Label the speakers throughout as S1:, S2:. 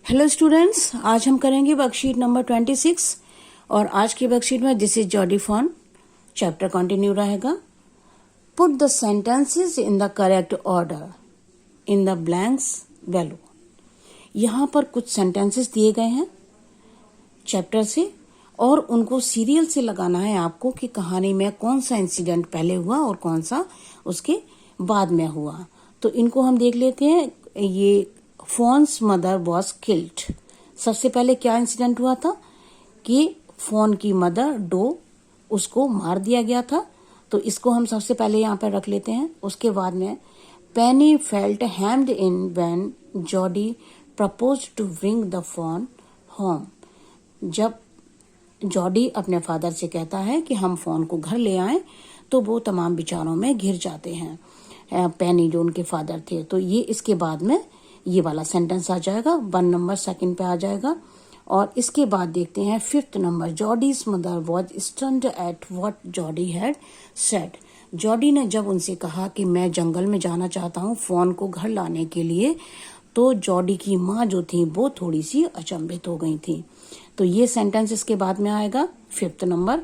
S1: Hello students, आज हम करेंगे वर्कशीट नंबर 26 और आज की वर्कशीट में this is Jody fawn chapter continue रहेगा। Put the sentences in the correct order in the blanks below. यहाँ पर कुछ सेंटेंसेस दिए गए हैं चैप्टर से और उनको सीरियल से लगाना है आपको कि कहानी में कौन सा इंसिडेंट पहले हुआ और कौन सा उसके बाद में हुआ। तो इनको हम देख लेते हैं। ये फोन्स मदर वॉज किल्ड। सबसे पहले क्या इंसिडेंट हुआ था कि फोन की मदर डो उसको मार दिया गया था, तो इसको हम सबसे पहले यहाँ पर रख लेते हैं। उसके बाद में Penny felt hemmed in when Jody propose to bring the fawn home. जब जॉडी अपने फादर से कहता है कि हम फोन को घर ले आएं, तो वो तमाम विचारों में घिर जाते हैं, पेनी जो उनके फादर थे। तो ये इसके बाद में ये वाला सेंटेंस आ जाएगा, 1 नंबर सेकंड पे आ जाएगा। और इसके बाद देखते हैं 5th number, Jodie's mother was stunned at what Jordi had said. Jordi ने जब उनसे कहा कि मैं जंगल में जाना चाहता हूँ फोन को घर लाने के लिए, तो जॉडी की माँ जो थी वो थोड़ी सी अचंभित हो गई थी। तो ये सेंटेंस इसके बाद में आएगा 5th नंबर,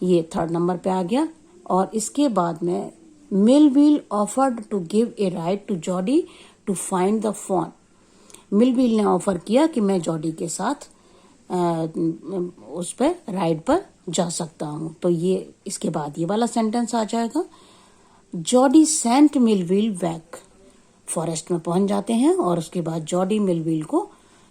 S1: ये 3rd नंबर पे आ गया। और इसके बाद में Millwheel offered to give a ride to Jody to find the fawn. Millwheel ने ऑफर किया कि मैं जॉडी के साथ उस पर राइड पर जा सकता हूँ। तो ये इसके बाद ये वाला सेंटेंस आ जाएगा। Jody sent Millwheel back. Forest में पहुंच जाते हैं और उसके बाद जॉडी मिलविल को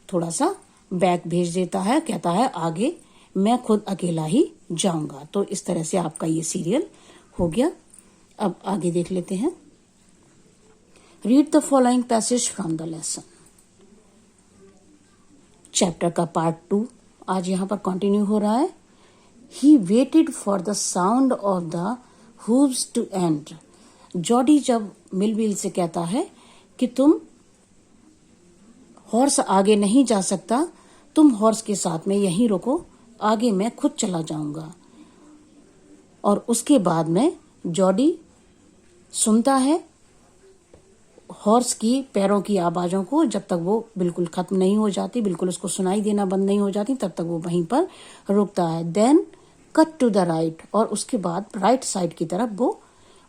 S1: थोड़ा सा बैक भेज देता है, कहता है आगे मैं खुद अकेला ही जाऊंगा। तो इस तरह से आपका ये सीरियल हो गया। अब आगे देख लेते हैं। Read the following passage from the lesson. Chapter का पार्ट 2 आज यहाँ पर कंटिन्यू हो रहा है। He waited for the sound of the hooves to end. Jody जब मिलविल से कहता है कि तुम हॉर्स आगे नहीं जा सकता, तुम हॉर्स के साथ में यहीं रुको, आगे मैं खुद चला जाऊंगा। और उसके बाद में जॉडी सुनता है हॉर्स की पैरों की आवाजों को, जब तक वो बिल्कुल खत्म नहीं हो जाती, बिल्कुल उसको सुनाई देना बंद नहीं हो जाती, तब तक वो वहीं पर रुकता है। Then cut to the right, और उसके बाद राइट साइड की तरफ वो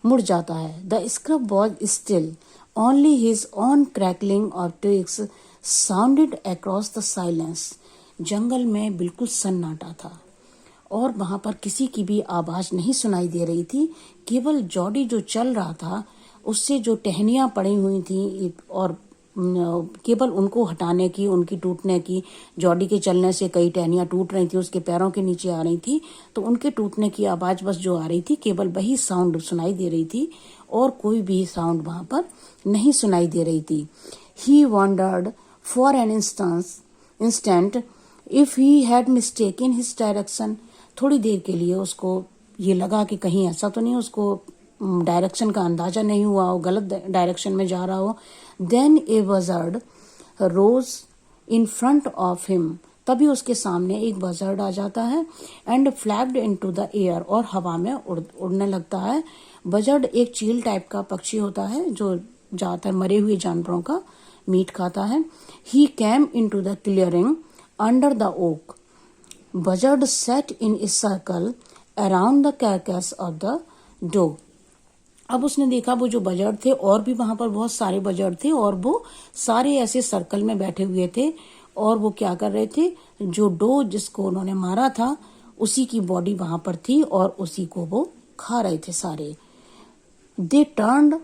S1: मुड़ जाता है। The scrub was still, only his own crackling of twigs sounded across the silence. जंगल में बिल्कुल सन्नाटा था और वहां पर किसी की भी आवाज नहीं सुनाई दे रही थी। केवल जॉडी जो चल रहा था उससे जो टहनियां पड़ी हुई थी और केवल उनको हटाने की, उनकी टूटने की, जॉडी के चलने से कई टहनियां टूट रही थी, उसके पैरों के नीचे आ रही थी, तो उनके टूटने की आवाज बस जो आ रही थी, केवल वही साउंड सुनाई दे रही थी और कोई भी साउंड वहां पर नहीं सुनाई दे रही थी। He wondered for an instant if he had mistaken his direction. थोड़ी देर के लिए उसको ये लगा कि कहीं ऐसा तो नहीं उसको डायरेक्शन का अंदाजा नहीं हुआ हो, गलत डायरेक्शन में जा रहा हो। Then a buzzard rose in front of him. तभी उसके सामने एक बजर्ड आ जाता है and flapped into the air, और हवा में उड़ने लगता है। बजर्ड एक चील टाइप का पक्षी होता है जो ज्यादातर मरे हुए जानवरों का मीट खाता है। He came into the clearing under the oak. Buzzards sat in a circle around the carcass of the dog. अब उसने देखा वो जो बजर्ड थे, और भी वहां पर बहुत सारे बजर्ड थे और वो सारे ऐसे सर्कल में बैठे हुए थे और वो क्या कर रहे थे, जो डो जिसको उन्होंने मारा था उसी की बॉडी वहां पर थी और उसी को वो खा रहे थे सारे। They turn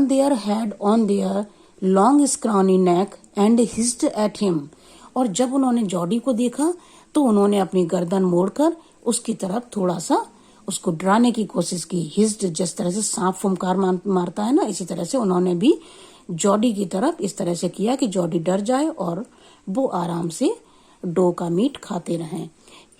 S1: their head on their long scrawny neck and hissed at him. और जब उन्होंने जॉडी को देखा तो उन्होंने अपनी गर्दन मोड़कर उसकी तरफ थोड़ा सा उसको डराने की कोशिश की। हिस्ड जिस तरह से सांप फुमकार मारता है ना, इसी तरह से उन्होंने भी जॉडी की तरफ इस तरह से किया कि जॉडी डर जाए और वो आराम से डो का मीट खाते रहें।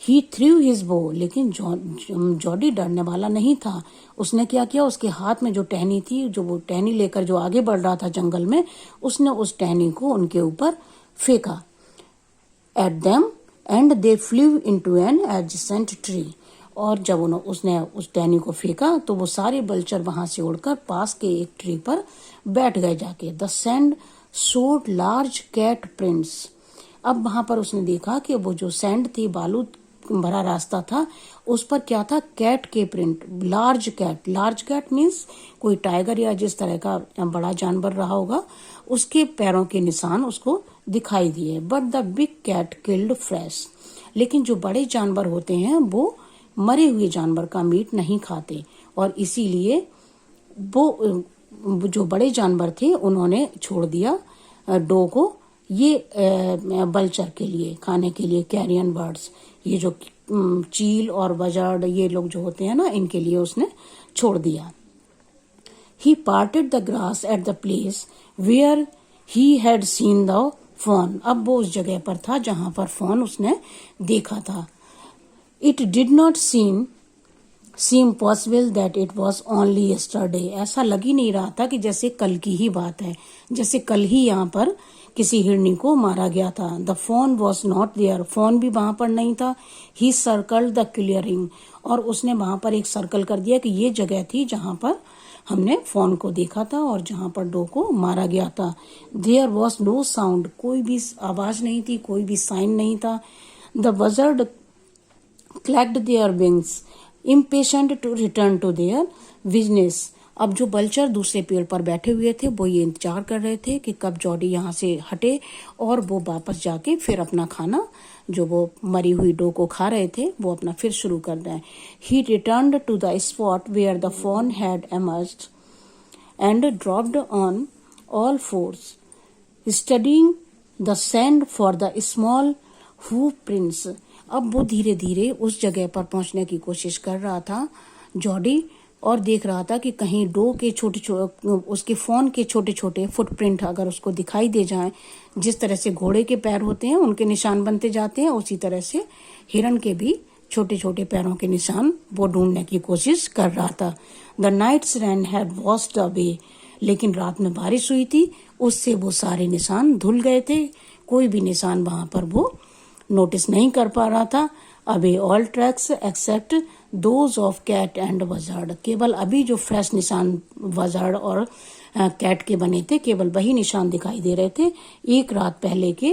S1: ही थ्रू हिज बो, लेकिन जॉडी डरने वाला नहीं था। उसने क्या किया, उसके हाथ में जो टहनी थी, जो वो टहनी लेकर जो आगे बढ़ रहा था जंगल में, उसने उस टहनी को उनके ऊपर फेंका at them and they flew into an adjacent tree. और जब उसने उस टहनी को फेंका तो वो सारे बल्चर वहां से उड़कर पास के एक ट्री पर बैठ गए जाके। The sand showed large cat prints. अब वहां पर उसने देखा कि वो जो सैंड थी, बालू भरा रास्ता था, उस पर क्या था, कैट के print, large cat. Large cat means कोई टाइगर या जिस तरह का बड़ा जानवर रहा होगा, उसके पैरों के निशान उसको दिखाई दिए। But the big cat killed fresh, लेकिन जो बड़े जानवर होते हैं वो मरे हुए जानवर का मीट नहीं खाते, और इसीलिए वो जो बड़े जानवर थे उन्होंने छोड़ दिया डो को ये बल्चर के लिए, खाने के लिए, कैरियन बर्ड्स, ये जो चील और बजर्ड ये लोग जो होते हैं ना, इनके लिए उसने छोड़ दिया। He parted the grass at the place where he had seen the fawn. अब वो उस जगह पर था जहां पर फॉन उसने देखा था। It did not seem possible that it was only yesterday. ऐसा लग ही नहीं रहा था कि जैसे कल की ही बात है, जैसे कल ही यहाँ पर किसी हिरनी को मारा गया था। The fawn was not there. fawn भी वहां पर नहीं था। He circled the clearing. और उसने वहां पर एक सर्कल कर दिया कि ये जगह थी जहां पर हमने फॉन को देखा था और जहां पर डो को मारा गया था। There was no sound. कोई भी आवाज नहीं थी, कोई भी साइन नहीं था। The buzzard clacked their wings, impatient to return to their business. अब जो बल्चर दूसरे पेड़ पर बैठे हुए थे वो ये इंतजार कर रहे थे कि कब जॉडी यहाँ से हटे और वो वापस जाके फिर अपना खाना, जो वो मरी हुई डो को खा रहे थे, वो अपना फिर शुरू कर दें। He returned to the spot where the fawn had emerged and dropped on all fours, studying the sand for the small hoof prints. अब वो धीरे धीरे उस जगह पर पहुंचने की कोशिश कर रहा था जॉडी, और देख रहा था कि कहीं डो के उसके फॉन के छोटे छोटे फुटप्रिंट अगर उसको दिखाई दे जाएं, जिस तरह से घोड़े के पैर होते हैं उनके निशान बनते जाते हैं, उसी तरह से हिरन के भी छोटे छोटे पैरों के निशान वो ढूंढने की कोशिश कर रहा था। The night's rain had washed away, लेकिन रात में बारिश हुई थी, उससे वो सारे निशान धुल गए थे, कोई भी निशान वहां पर वो नोटिस नहीं कर पा रहा था। Away all tracks except those of cat and buzzard, केवल अभी जो फ्रेश निशान बजर्ड और कैट के बने थे, केवल वही निशान दिखाई दे रहे थे। एक रात पहले के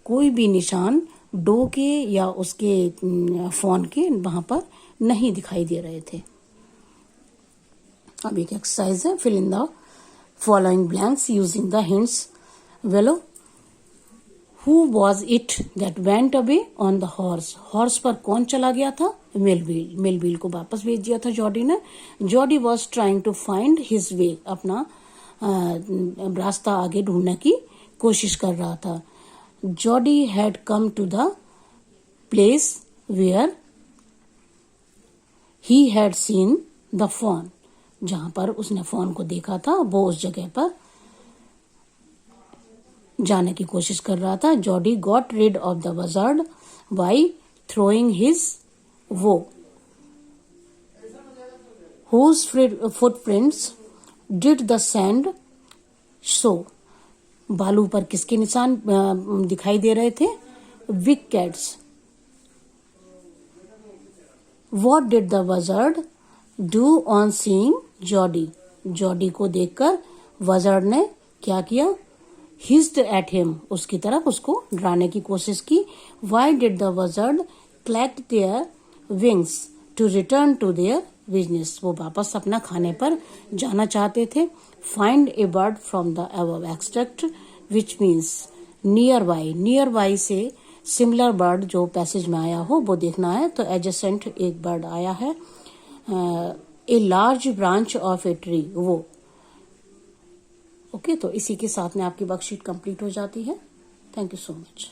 S1: कोई भी निशान डो के या उसके फॉन के वहां पर नहीं दिखाई दे रहे थे। अब एक एक्सरसाइज है, fill in the following blanks using the hints below. Who was it that went away on the horse? Horse पर कौन चला गया था? मेलविल। मेलविल को वापस भेज दिया था जॉडी ने। Jordi was trying to find his way, अपना रास्ता आगे ढूंढने की कोशिश कर रहा था। Jordi had come to the place where he had seen the fawn, जहां पर उसने फॉन को देखा था, वो उस जगह पर जाने की कोशिश कर रहा था। Jody got rid of the buzzard by throwing his वो, whose footprints did the sand show, बालू पर किसके निशान दिखाई दे रहे थे? Big cats. What did the buzzard do on seeing Jody, Jody को देखकर बजर्ड ने क्या किया? हिस्ड एट हिम, उसकी तरफ उसको डराने की कोशिश की। Why did the buzzard clacked their wings to return to their business, वो वापस अपना खाने पर जाना चाहते थे। Find a bird from the above extract which means nearby, nearby से सिमिलर बर्ड जो पैसेज में आया हो वो देखना है। तो एडजेसेंट एक बर्ड आया है, a large branch of a tree, वो ओके। तो इसी के साथ में आपकी वर्कशीट कंप्लीट हो जाती है। Thank you so much.